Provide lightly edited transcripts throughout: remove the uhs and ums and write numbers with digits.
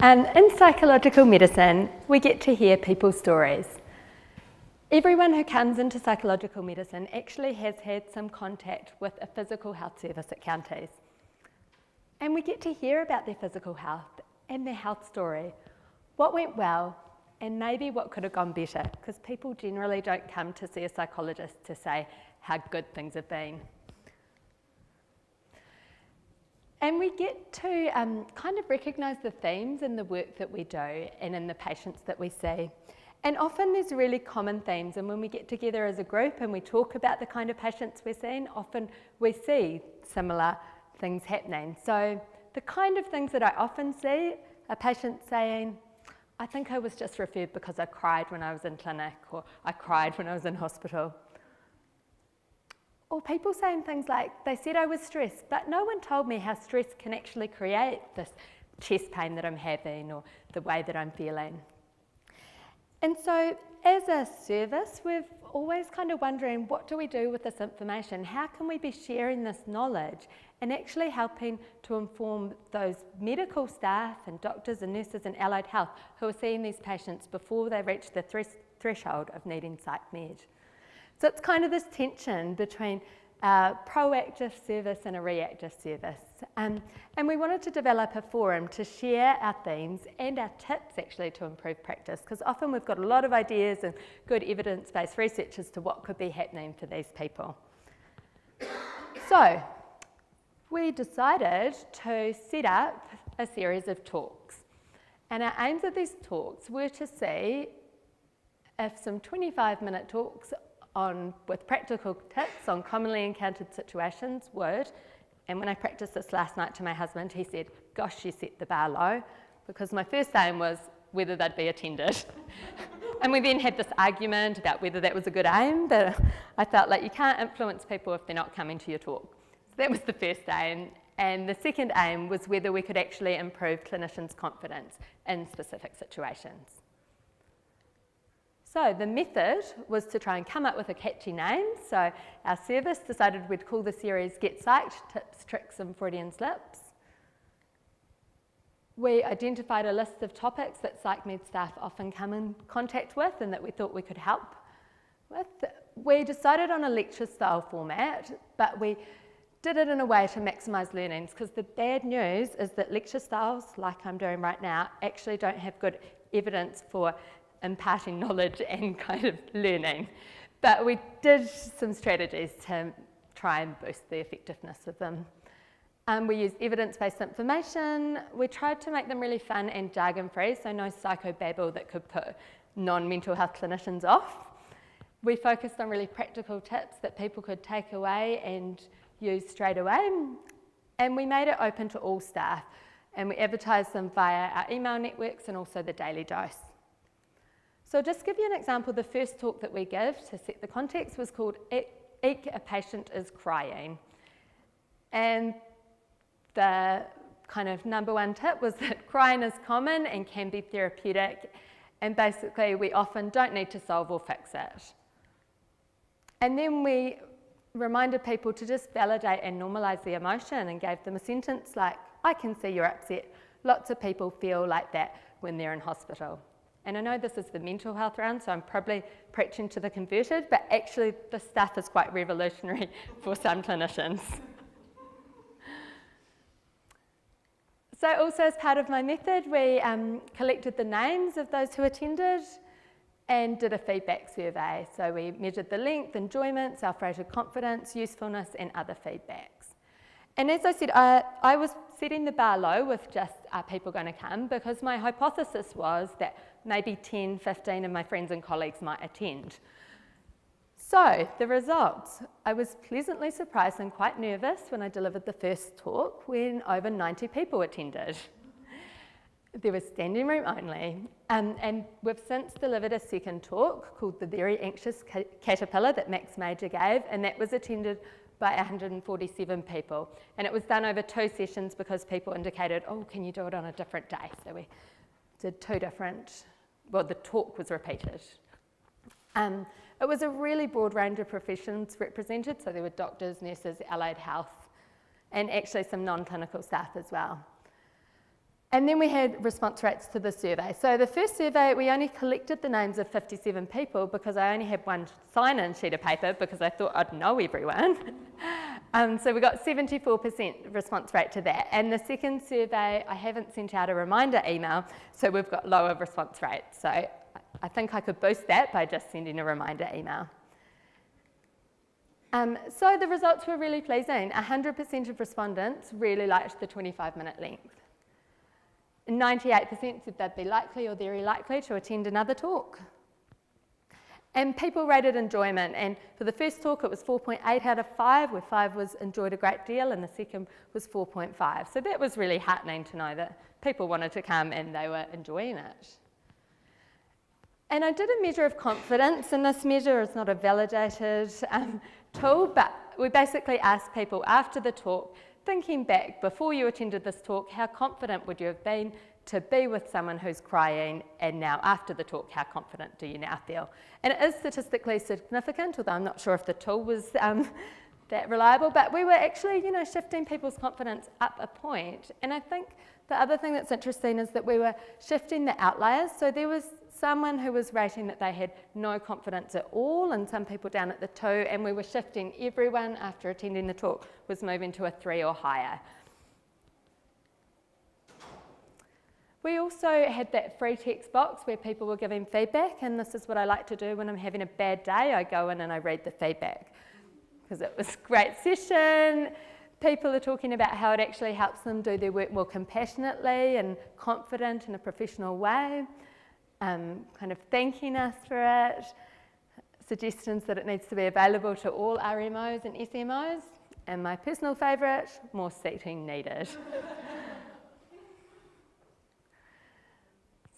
In psychological medicine, we get to hear people's stories. Everyone who comes into psychological medicine actually has had some contact with a physical health service at counties. And we get to hear about their physical health and their health story, what went well, and maybe what could have gone better, because people generally don't come to see a psychologist to say how good things have been. And we get to kind of recognise the themes in the work that we do and in the patients that we see. And often there's really common themes, and when we get together as a group and we talk about the kind of patients we're seeing, often we see similar things happening. So the kind of things that I often see are patients saying, I think I was just referred because I cried when I was in clinic, or I cried when I was in hospital. Or people saying things like, they said I was stressed, but no one told me how stress can actually create this chest pain that I'm having or the way that I'm feeling. And so as a service, we're always kind of wondering, what do we do with this information? How can we be sharing this knowledge and actually helping to inform those medical staff and doctors and nurses and allied health who are seeing these patients before they reach the threshold of needing psych med? So it's kind of this tension between a proactive service and a reactive service. And we wanted to develop a forum to share our themes and our tips actually to improve practice, because often we've got a lot of ideas and good evidence-based research as to what could be happening for these people. So we decided to set up a series of talks. And our aims of these talks were to see if some 25-minute talks with practical tips on commonly encountered situations would, and when I practiced this last night to my husband, he said, gosh, you set the bar low, because my first aim was whether they'd be attended. And we then had this argument about whether that was a good aim, but I felt like you can't influence people if they're not coming to your talk. So that was the first aim. And the second aim was whether we could actually improve clinicians' confidence in specific situations. So the method was to try and come up with a catchy name. So our service decided we'd call the series Get Psyched, Tips, Tricks and Freudian Slips. We identified a list of topics that psych med staff often come in contact with and that we thought we could help with. We decided on a lecture style format, but we did it in a way to maximise learnings, because the bad news is that lecture styles, like I'm doing right now, actually don't have good evidence for imparting knowledge and kind of learning. But we did some strategies to try and boost the effectiveness of them. We used evidence-based information. We tried to make them really fun and jargon-free, so no psychobabble that could put non-mental health clinicians off. We focused on really practical tips that people could take away and use straight away. And we made it open to all staff. And we advertised them via our email networks and also the Daily Dose. So I'll just give you an example. The first talk that we give to set the context was called Eek, a Patient is Crying. And the kind of number one tip was that crying is common and can be therapeutic, and basically we often don't need to solve or fix it. And then we reminded people to just validate and normalise the emotion and gave them a sentence like, I can see you're upset. Lots of people feel like that when they're in hospital. And I know this is the mental health round, so I'm probably preaching to the converted, but actually this stuff is quite revolutionary for some clinicians. So also as part of my method, we collected the names of those who attended and did a feedback survey. So we measured the length, enjoyment, self-rated confidence, usefulness, and other feedbacks. And as I said, I was setting the bar low with just, are people going to come? Because my hypothesis was that maybe 10, 15 of my friends and colleagues might attend. So the results, I was pleasantly surprised and quite nervous when I delivered the first talk when over 90 people attended. There was standing room only. And we've since delivered a second talk called The Very Anxious Caterpillar that Max Major gave, and that was attended by 147 people. And it was done over 2 sessions because people indicated, oh, can you do it on a different day? So we did 2 different, well, the talk was repeated. It was a really broad range of professions represented, so there were doctors, nurses, allied health, and actually some non-clinical staff as well. And then we had response rates to the survey. So the first survey, we only collected the names of 57 people because I only had one sign-in sheet of paper because I thought I'd know everyone. So we got 74% response rate to that. And the second survey, I haven't sent out a reminder email, so we've got lower response rates. So I think I could boost that by just sending a reminder email. So the results were really pleasing. 100% of respondents really liked the 25-minute length. 98% said they'd be likely or very likely to attend another talk. And people rated enjoyment, and for the first talk it was 4.8 out of 5, where 5 was enjoyed a great deal, and the second was 4.5. So that was really heartening to know that people wanted to come and they were enjoying it. And I did a measure of confidence, and this measure is not a validated tool, but we basically asked people after the talk, thinking back, before you attended this talk, how confident would you have been to be with someone who's crying, and now after the talk, how confident do you now feel? And it is statistically significant, although I'm not sure if the tool was that reliable, but we were actually, shifting people's confidence up a point. And I think the other thing that's interesting is that we were shifting the outliers. So there was someone who was rating that they had no confidence at all, and some people down at the 2, and we were shifting everyone after attending the talk was moving to a 3 or higher. We also had that free text box where people were giving feedback, and this is what I like to do when I'm having a bad day. I go in and I read the feedback because it was a great session. People are talking about how it actually helps them do their work more compassionately and confident in a professional way. Kind of thanking us for it, suggestions that it needs to be available to all RMOs and SMOs, and my personal favourite, more seating needed.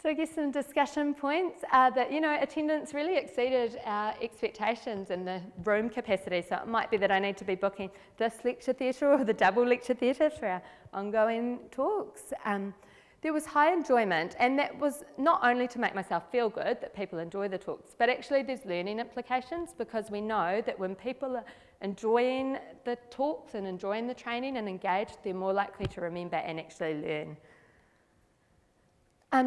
So I guess some discussion points are that, attendance really exceeded our expectations in the room capacity, so it might be that I need to be booking this lecture theatre or the double lecture theatre for our ongoing talks. There was high enjoyment, and that was not only to make myself feel good that people enjoy the talks, but actually there's learning implications, because we know that when people are enjoying the talks and enjoying the training and engaged, they're more likely to remember and actually learn.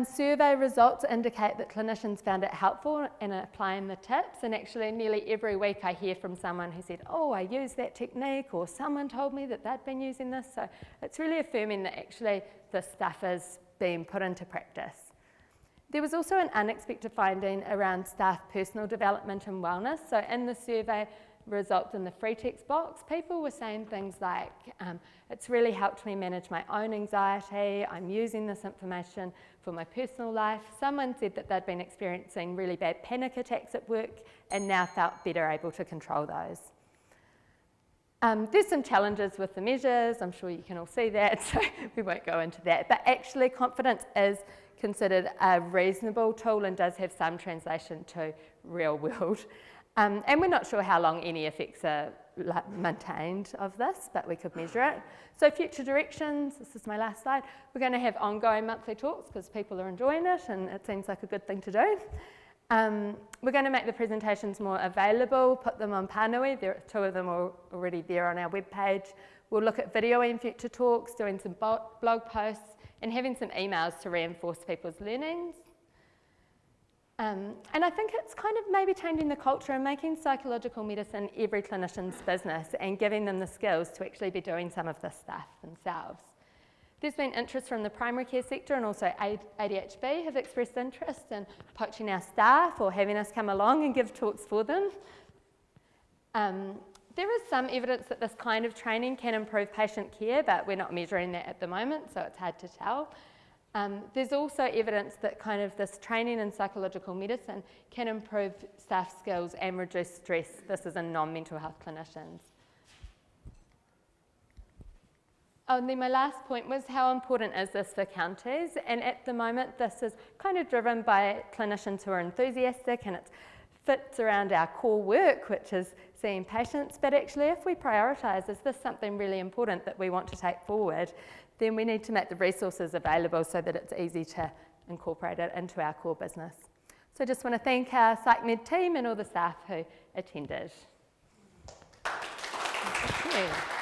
Survey results indicate that clinicians found it helpful in applying the tips, and actually nearly every week I hear from someone who said, oh, I used that technique, or someone told me that they'd been using this. So it's really affirming that actually this stuff is being put into practice. There was also an unexpected finding around staff personal development and wellness. So in the survey results in the free text box, people were saying things like, it's really helped me manage my own anxiety, I'm using this information for my personal life. Someone said that they'd been experiencing really bad panic attacks at work and now felt better able to control those. There's some challenges with the measures, I'm sure you can all see that, so we won't go into that. But actually confidence is considered a reasonable tool and does have some translation to real world. And we're not sure how long any effects are maintained of this, but we could measure it. So future directions, this is my last slide. We're going to have ongoing monthly talks because people are enjoying it and it seems like a good thing to do. We're going to make the presentations more available, put them on Pānui. There are 2 of them already there on our webpage. We'll look at videoing future talks, doing some blog posts, and having some emails to reinforce people's learnings. And I think it's kind of maybe changing the culture and making psychological medicine every clinician's business and giving them the skills to actually be doing some of this stuff themselves. There's been interest from the primary care sector, and also ADHB have expressed interest in poaching our staff or having us come along and give talks for them. There is some evidence that this kind of training can improve patient care, but we're not measuring that at the moment, so it's hard to tell. There's also evidence that kind of this training in psychological medicine can improve staff skills and reduce stress. This is in non-mental health clinicians. Oh, and then my last point was how important is this for counties? And at the moment, this is kind of driven by clinicians who are enthusiastic, and it fits around our core work, which is seeing patients. But actually, if we prioritise, is this something really important that we want to take forward, then we need to make the resources available so that it's easy to incorporate it into our core business. So I just want to thank our PsychMed team and all the staff who attended. Thank you.